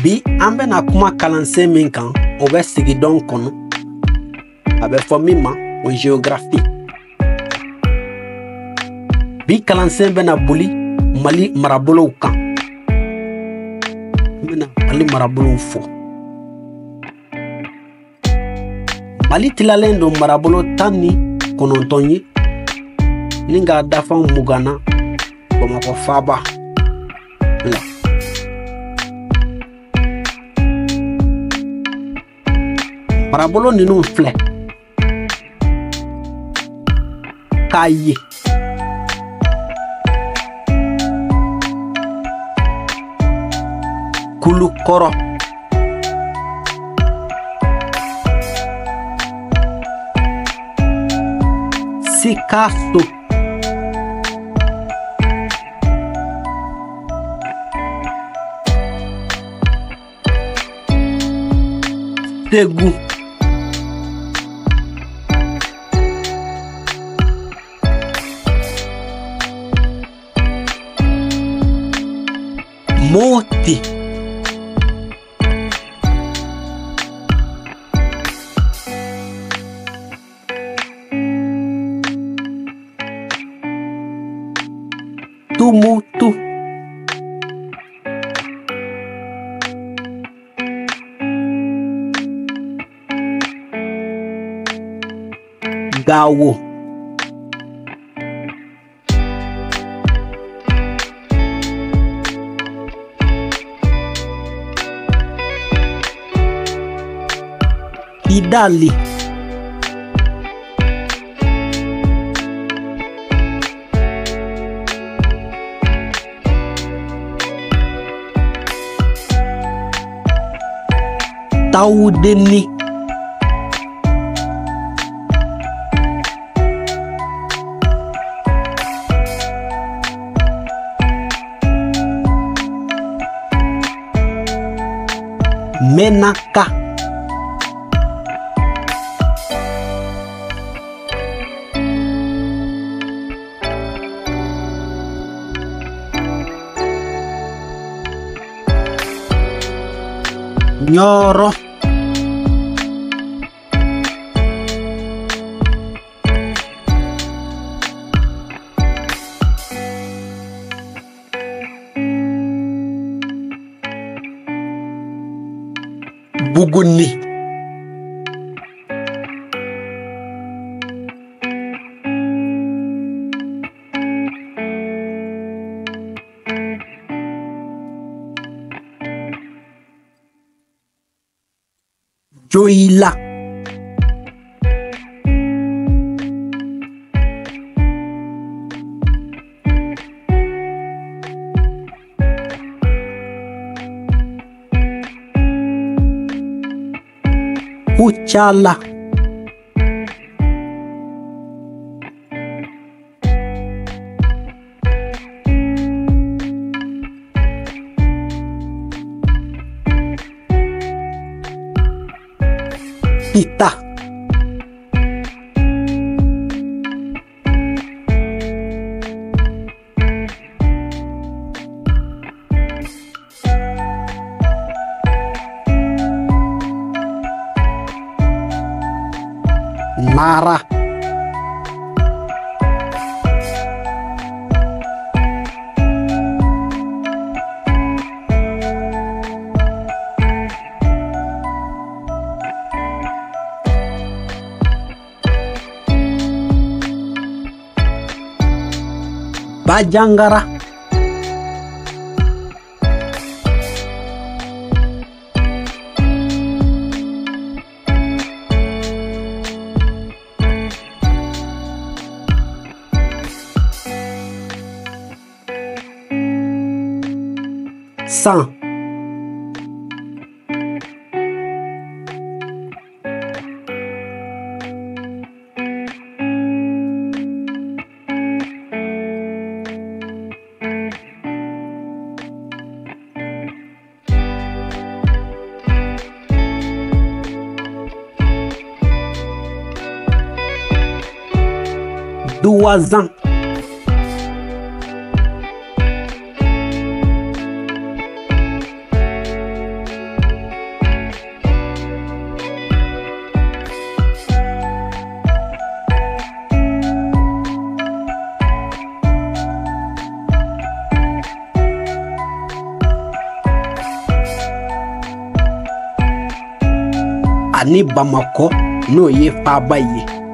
Bi an bɛna kuma kalansen min kan o bɛ sigidon kɔnɔ a bɛ fɔ min ma o géographie. Bi kalansen bɛna boli Mali marabolow kan. N bɛna Mali marabolow fɔ. Mali tilalen don marabolo 19 ye ni ka dafan 20 Bamakɔ faaba la. Marabolo ninnu filɛ k'a ye Kulukɔrɔ, Sikaso, Segu, Moti, Tumutu, Gawo, Idali, Taudeni, Menaka, Nyoro, Buguni, Joila, Kuchala, Pita, Nara, Bajangara, San, Douazan, ani Bamako no ye Fabaye.